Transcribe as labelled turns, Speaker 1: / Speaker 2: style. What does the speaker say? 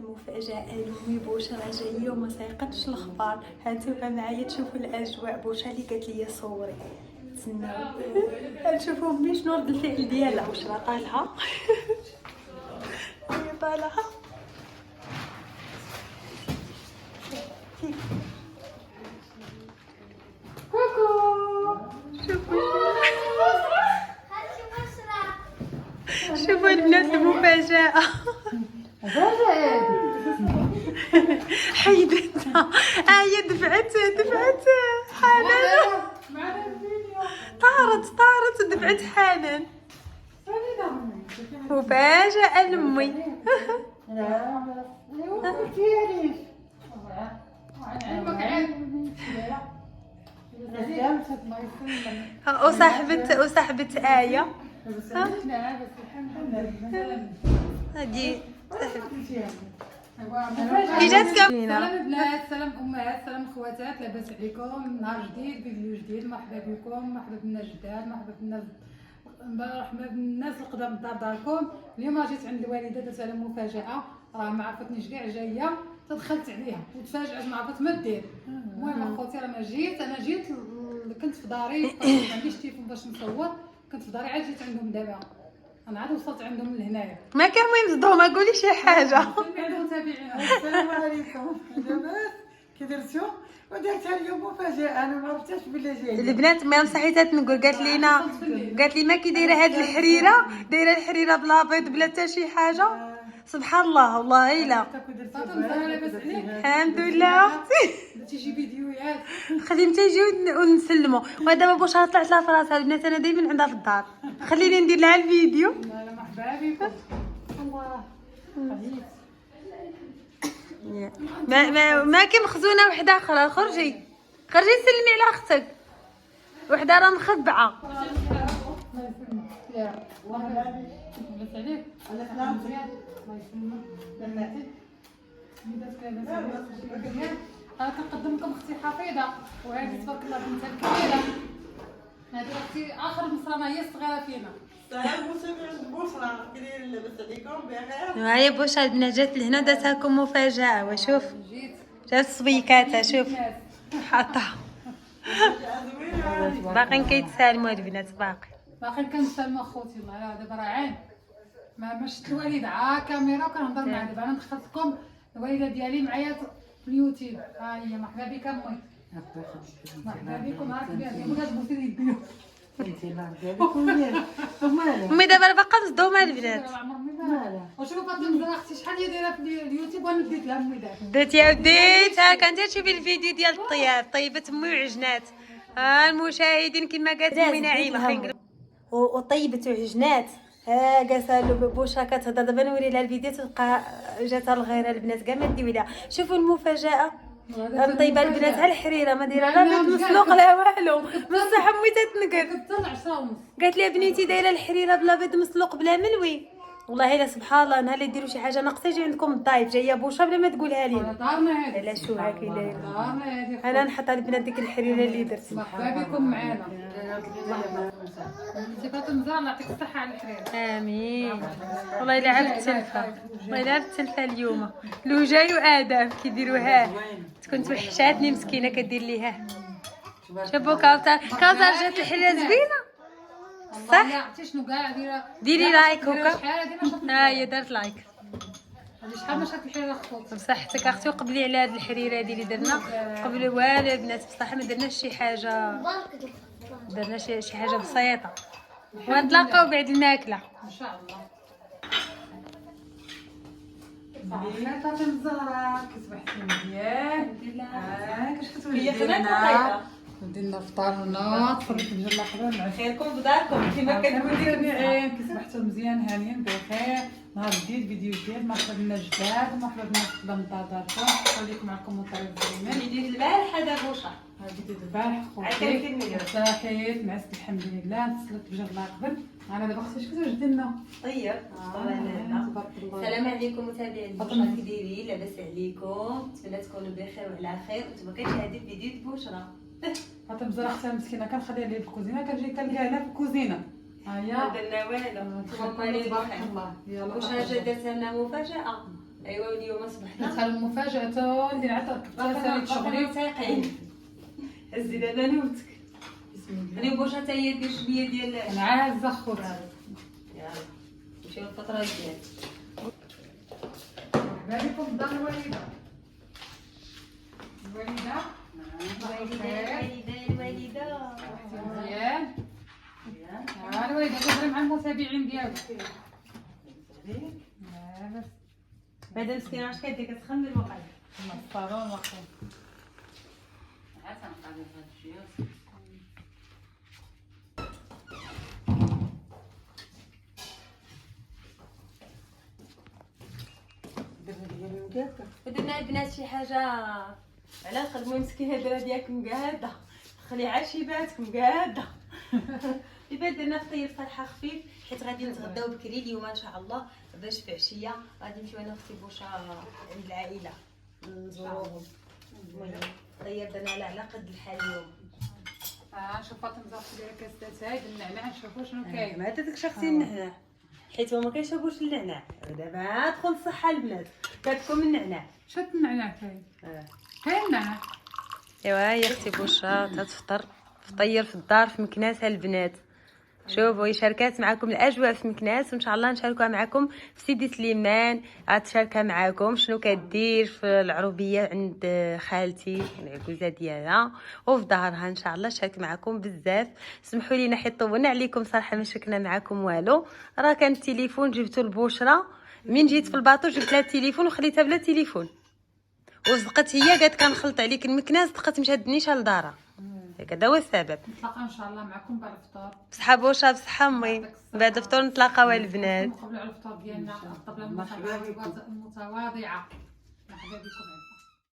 Speaker 1: المفاجأة لأمي بوشرة جاية وما سايقتش الأخبار. هانتوما معايا تشوفوا الأجواء. بوشرة اللي قالت لي صوري تسناو نشوفوا أمي شنو رد الفعل ديالها. بوشرة طالعة هي طالعة كوكو. شوفوا البنات المفاجأة. حيدتها هي دفعت حنان. طارت ودفعت حنان. مفاجأة لأمي. وصاحبة آية هادي
Speaker 2: سلام البنات، سلام امهات، سلام خواتات، لاباس عليكم؟ نهار جديد، فيديو جديد. مرحبا بكم، مرحبا بالناس الجداد، مرحبا بالناس القدام داركم. اليوم جيت عند الوالده درت لها مفاجاه، راه ما عرفتنيش كاع جايه، تدخلت عليها وتفاجات ما عرفت ما دير. المهم اخوتي راه انا جيت كنت في داري، ما عنديش تليفون باش نصور، كنت في داري عاد جيت عندهم دابا. انا عاد وصلت عندهم لهنايا.
Speaker 1: ما كان مهم صدو، ما قولي شي حاجه.
Speaker 3: السلام عليكم. لاباس كي درتو؟ ودرتها اليوم مفاجاه، انا ما عرفتش بلي جايه.
Speaker 1: البنات ما صحيتها نقول، قالت لي ما كي دايره هاد الحريره، دايره الحريره بلا بيض بلا حتى شي حاجه. سبحان الله والله الا الحمد لله اختي.
Speaker 2: درتي شي فيديوهات
Speaker 1: خلي متى يجيو ونسلموا. ودابا بوشرة طلعت لها في راسها. البنات انا دايما عندها في الدار، خليني ندير لها الفيديو.
Speaker 2: لا مرحبا بكم. الله خليت
Speaker 1: ما كي مخزونه وحده اخرى. خرجي سلمي على اختك، وحده راه مخبعه.
Speaker 2: يا الله بس عليك الله مزيان الله يسلمك. بناتي انا كنقدم لكم اختي حفيظه، وهذه تبارك الله بنتها الكبيره. هذه اختي اخر مصرانه، هي الصغيره فينا.
Speaker 3: بوشرة كي داير لاباس عليكم بخير؟
Speaker 1: هاي بوشرة البنات جات لهنا داتها لكم مفاجاه. وشوف
Speaker 2: جيت
Speaker 1: جات صبيكاتها، شوف حاطها. باقيين كيتسالموا البنات،
Speaker 2: باقي كنسلم اخوتي. الله دابا راه عين ما شفت الوالده عا كاميرا وكنهضر معاه. دابا انا دخلت لكم الوالده ديالي معايا في اليوتيوب. ها هي مرحبا بك امي. مرحبا بكم. عارف بها بغات بوسي يديو
Speaker 1: امي دابا راه باقا مصدومه البنات.
Speaker 2: وشوفوا فاطمه اختي شحال هي دايره في اليوتيوب، وانا ديت لها امي دابا.
Speaker 1: درت يا وديت. ها كنتي تشوفي الفيديو ديال الطياب، طيبت امي وعجنات. ها المشاهدين كما قالت امي نعيمه وطيبت وعجنات. ها جالسه بوشرة كتهضر. دابا نوري لها الفيديو تلقى جاتها الغيره. البنات كاع ما ديوي لها. شوفوا المفاجاه طيبه البنات. ها الحريره ما دايره لا بيض مسلوق لا والو، بصح امي تتنقد.
Speaker 2: كتطلع 10 ونص.
Speaker 1: قالت لي بنيتي دايره الحريره بلا بيض مسلوق بلا ملوي. والله الا سبحان الله، نهار اللي ديروا شي حاجه ناقصه يجي عندكم الضيف. جايه بوشرة بلا ما تقولها لينا.
Speaker 2: دارنا هذه
Speaker 1: لا شو هاكي دايره.
Speaker 2: دارنا هذه.
Speaker 1: انا نحط البنات ديك الحريره اللي درت.
Speaker 2: مرحبا بكم معنا. انت فاطمه زهر الله يعطيك الصحه على الحرير.
Speaker 1: امين. والله الا عبت تلفه، والله الا عبت تلفه اليوم. لوجاي وادم كيديروها تكون توحشاتني مسكينه كدير ليها. شوفوا كوثر جات الحريره زوينه صح.
Speaker 2: عرفتي شنو كاع
Speaker 1: ديري لايك هكا.
Speaker 2: شحال هذه ما شفت.
Speaker 1: ها هي دارت لايك.
Speaker 2: هذه شحال ما شفت الحريره خطوط.
Speaker 1: بصحتك اختي. وقبلي على هاد الحريره هادي اللي درنا قبل والو البنات. بصح ما درناش شي حاجه، درنا شي حاجه بسيطه. ونتلاقاو بعد الماكله
Speaker 2: ان شاء الله. صافي فاطمه الزهراء كتبحثي مزيان. كاش كتوجدينا ودينا فطارنا. تفرجت بجل لحظه مع
Speaker 1: خيركم بداركم كما
Speaker 2: كتقولي. كتبحثوا مزيان هانيين بخير. نهار جديد، فيديو جديد. مرحبا بالناس الجداد ومرحبا بالناس قدام داركم. خليكم معكم الكومنتات الزوينين.
Speaker 1: فيديو البارح هذا بوشرة.
Speaker 2: فيديو البارح خوتي صحيت معست الحمد لله. نتسلت بجر الله قبل. انا دابا اختي اش كتوجدي لنا؟
Speaker 1: طيب
Speaker 2: تبارك الله.
Speaker 1: السلام عليكم متابعين بوشرة، كي دايرين؟ لاباس عليكم؟ نتمنى تكونوا بخير وعلى خير. وانتم كتشاهدوا فيديو بوشرة.
Speaker 2: فاطمه زهراء اختها مسكينه كنخليها لي في الكوزينه، كنجي كنلقاها هنا في الكوزينه. ها هي
Speaker 1: ما درنا والو.
Speaker 2: تبارك الله. يلا
Speaker 1: بوشرة جا درت لنا مفاجاه. ايوا اليوم اصبحنا
Speaker 2: ندخل المفاجأة اللي عطاك
Speaker 1: باقي
Speaker 2: شغلي
Speaker 1: ساقين. هزي دابا نوتك. بسم الله. انا بوش حتى هي دير شويه ديال
Speaker 2: عازة خوتي.
Speaker 1: يلا نمشيو للفطره ديالنا.
Speaker 2: بالكم الدار الوالدة. الوالدة
Speaker 1: الوالده
Speaker 2: مزيان. الوالدة تهضري مع المتابعين ديالك. بس
Speaker 1: بعدا مسكينه اش كدير كتخمم الوقت.
Speaker 2: الصالون واخا.
Speaker 1: ودرنا البنات شي حاجه على القد مسكينه الدرا ديالكم قاده خلي عشيباتكم قاده. البارح درنا فطير صالحه خفيف حيت غادي نتغداو بكري اليوم ان شاء الله باش في عشيه غادي نمشيو انا واختي بوشا عند العائله نزوروهم. المهم طيب درنا على قد الحال اليوم.
Speaker 2: شوف فاطمه زرت لي كاس تاعي بالنعناع نشوفوا شنو كاين.
Speaker 1: ما داك شخصي النعناع حيت هما كيشربوش النعناع. دابا تدخل الصحه البنات كتكون النعناع.
Speaker 2: شات النعناع كاين. كاين النعناع.
Speaker 1: ايوا هي اختي بوشا تتفطر فطير في الدار في مكناس البنات. شوفوا هي شاركات معكم الاجواء في مكناس وان شاء الله نشاركوها معكم في سيدي سليمان. غتشاركها معكم شنو كدير في العروبيه عند خالتي العكوزه ديالها وفي دارها. ان شاء الله شارك معكم بزاف. سمحوا لينا حيت طولنا عليكم صراحه ما شاركنا معكم والو. راه كان التليفون جبتو البشرى من جيت في الباطو جبت لها التليفون وخليتها بلا تليفون وصدقت هي قالت كنخلط عليك المكناس دقت مشات النيشه لدارها. هذا هو السبب.
Speaker 2: نتلاقى ان شاء الله معكم بعد الفطور.
Speaker 1: بصحه بوشا بصحه امي بعد الفطور نتلاقاو البنات.
Speaker 2: نقبلوا على الفطور ديالنا الطبله المتواضعه. مرحبا بكم.